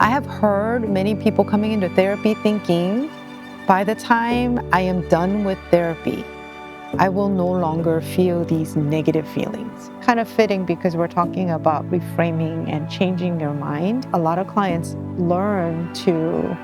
I have heard many people coming into therapy thinking, by the time I am done with therapy, I will no longer feel these negative feelings. Kind of fitting because we're talking about reframing and changing your mind. A lot of clients learn to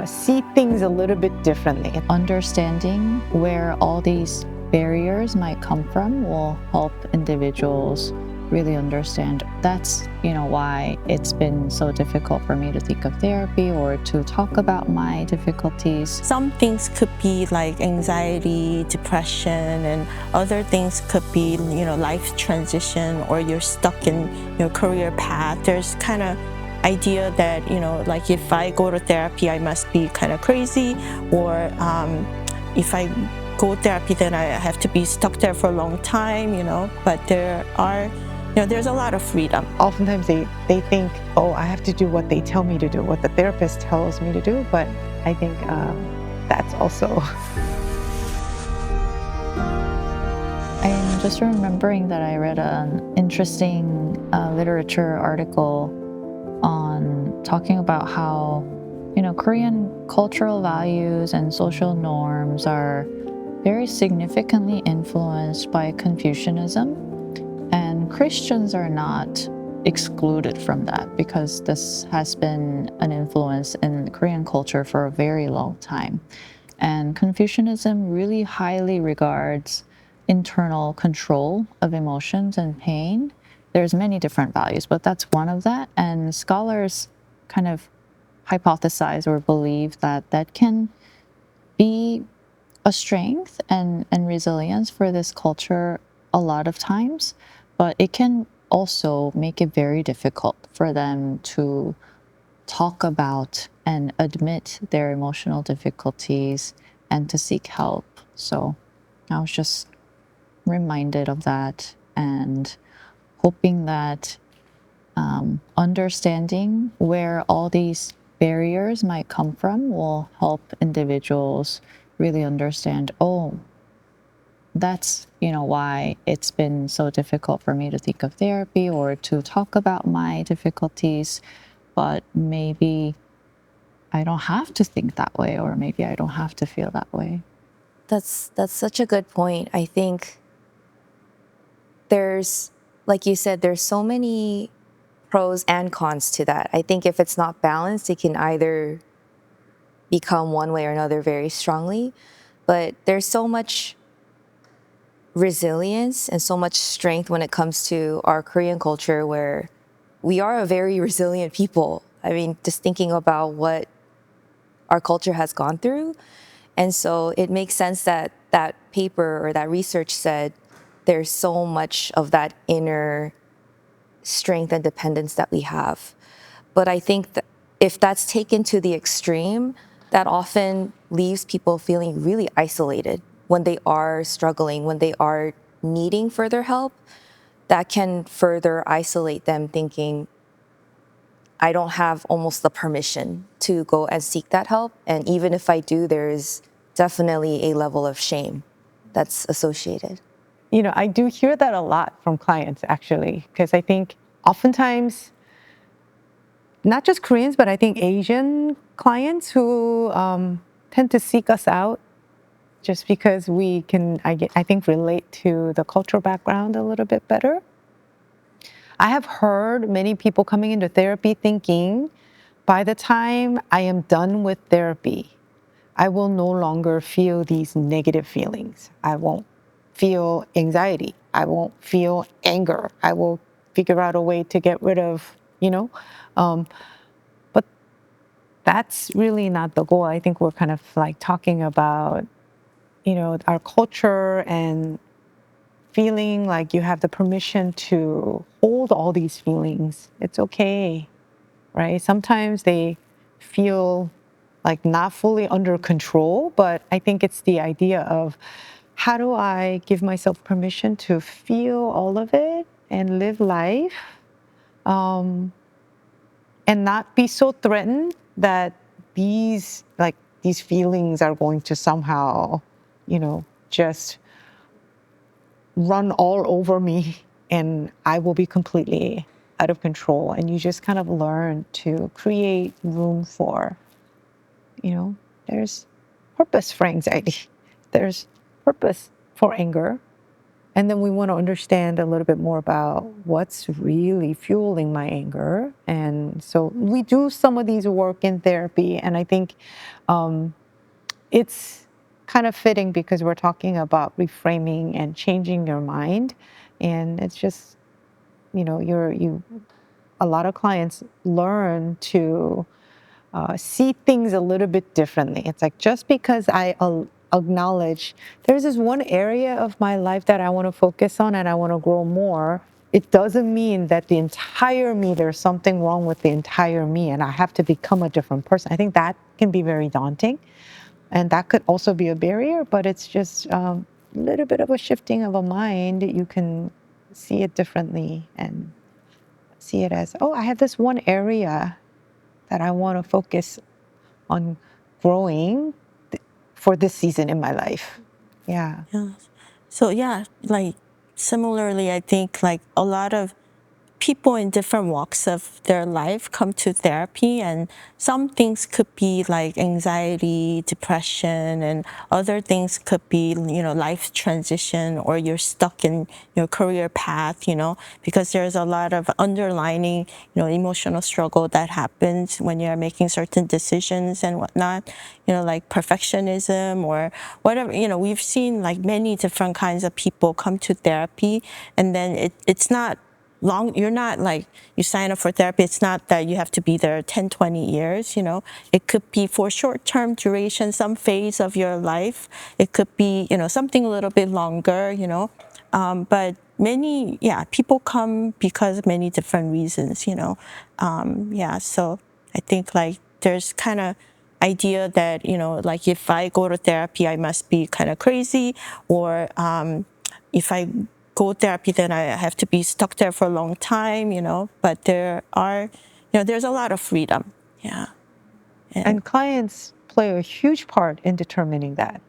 see things a little bit differently. Understanding where all these barriers might come from will help individuals really understand that's why it's been so difficult for me to think of therapy or to talk about my difficulties. Some things could be like anxiety, depression, and other things could be life transition, or you're stuck in your career path. There's kind of idea that like if I go to therapy I must be kind of crazy, or if I go therapy then I have to be stuck there for a long time, but there's a lot of freedom. Oftentimes they think, oh, I have to do what they tell me to do, what the therapist tells me to do, but I think that's also... I'm just remembering that I read an interesting literature article on talking about how Korean cultural values and social norms are very significantly influenced by Confucianism, and Christians are not excluded from that because this has been an influence in Korean culture for a very long time. And Confucianism really highly regards internal control of emotions and pain. There's many different values, but that's one of that. And scholars kind of hypothesize or believe that that can be a strength and resilience for this culture a lot of times, but it can also make it very difficult for them to talk about and admit their emotional difficulties and to seek help. So I was just reminded of that and hoping that understanding where all these barriers might come from will help individuals really understand, oh, that's why it's been so difficult for me to think of therapy or to talk about my difficulties, but maybe I don't have to think that way, or maybe I don't have to feel that way. That's such a good point. I think there's, like you said, there's so many pros and cons to that. I think if it's not balanced, it can either become one way or another very strongly. But there's so much resilience and so much strength when it comes to our Korean culture, where we are a very resilient people. I mean, just thinking about what our culture has gone through. And so it makes sense that that paper or that research said there's so much of that inner strength and dependence that we have. But I think that if that's taken to the extreme, that often leaves people feeling really isolated when they are struggling, when they are needing further help. That can further isolate them, thinking, I don't have almost the permission to go and seek that help. And even if I do, there's definitely a level of shame that's associated. I do hear that a lot from clients, actually, because I think oftentimes, not just Koreans, but I think Asian clients who tend to seek us out just because we can, I think, relate to the cultural background a little bit better. I have heard many people coming into therapy thinking, by the time I am done with therapy, I will no longer feel these negative feelings. I won't feel anxiety. I won't feel anger. I will figure out a way to get rid of, but that's really not the goal. I think we're kind of like talking about, our culture and feeling like you have the permission to hold all these feelings. It's okay, right? Sometimes they feel like not fully under control, but I think it's the idea of, how do I give myself permission to feel all of it and live life, and not be so threatened that these feelings are going to somehow, just run all over me and I will be completely out of control, and you just kind of learn to create room for, there's purpose for anxiety, there's purpose for anger. And then we want to understand a little bit more about what's really fueling my anger. And so we do some of these work in therapy. And I think it's kind of fitting because we're talking about reframing and changing your mind. And it's just, a lot of clients learn to see things a little bit differently. It's like, just because I acknowledge there's this one area of my life that I want to focus on and I want to grow more, it doesn't mean that the entire me, there's something wrong with the entire me and I have to become a different person. I think that can be very daunting. And that could also be a barrier, but it's just a little bit of a shifting of a mind. You can see it differently and see it as, oh, I have this one area that I want to focus on growing for this season in my life. Yeah. Yeah. So yeah, like similarly, I think like a lot of people in different walks of their life come to therapy, and some things could be like anxiety, depression, and other things could be, life transition, or you're stuck in your career path, because there's a lot of underlining, emotional struggle that happens when you're making certain decisions and whatnot, like perfectionism or whatever. We've seen like many different kinds of people come to therapy, and then it's not long. You're not like, you sign up for therapy, it's not that you have to be there 10, 20 years. It could be for short-term duration, some phase of your life. It could be something a little bit longer. But many people come because of many different reasons. So I think like there's kind of idea that like if I go to therapy I must be kind of crazy, or if I go therapy, then I have to be stuck there for a long time, but there are, there's a lot of freedom. Yeah. And clients play a huge part in determining that.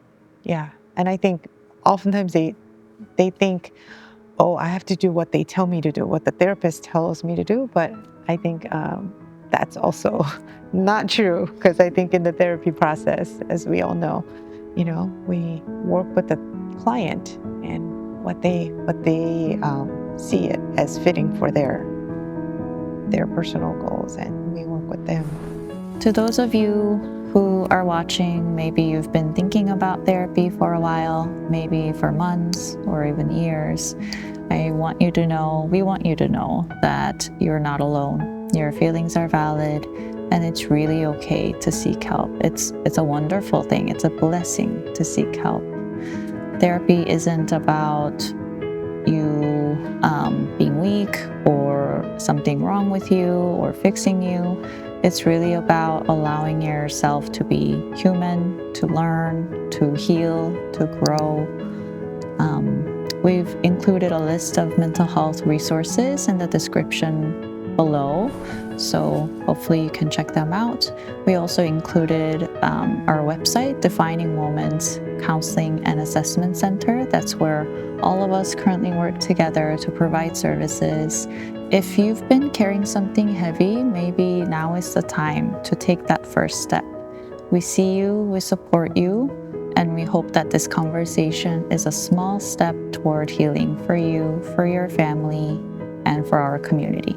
Yeah. And I think oftentimes they think, oh, I have to do what they tell me to do, what the therapist tells me to do. But I think that's also not true, because I think in the therapy process, as we all know, we work with the client and what they see it as fitting for their personal goals, and we work with them. To those of you who are watching, maybe you've been thinking about therapy for a while, maybe for months or even years. We want you to know that you're not alone. Your feelings are valid, and it's really okay to seek help. It's a wonderful thing. It's a blessing to seek help. Therapy isn't about you being weak or something wrong with you or fixing you. It's really about allowing yourself to be human, to learn, to heal, to grow. We've included a list of mental health resources in the description below, so hopefully you can check them out. We also included our website, Defining Moments Counseling and Assessment Center. That's where all of us currently work together to provide services. If you've been carrying something heavy, maybe now is the time to take that first step. We see you, we support you, and we hope that this conversation is a small step toward healing for you, for your family, and for our community.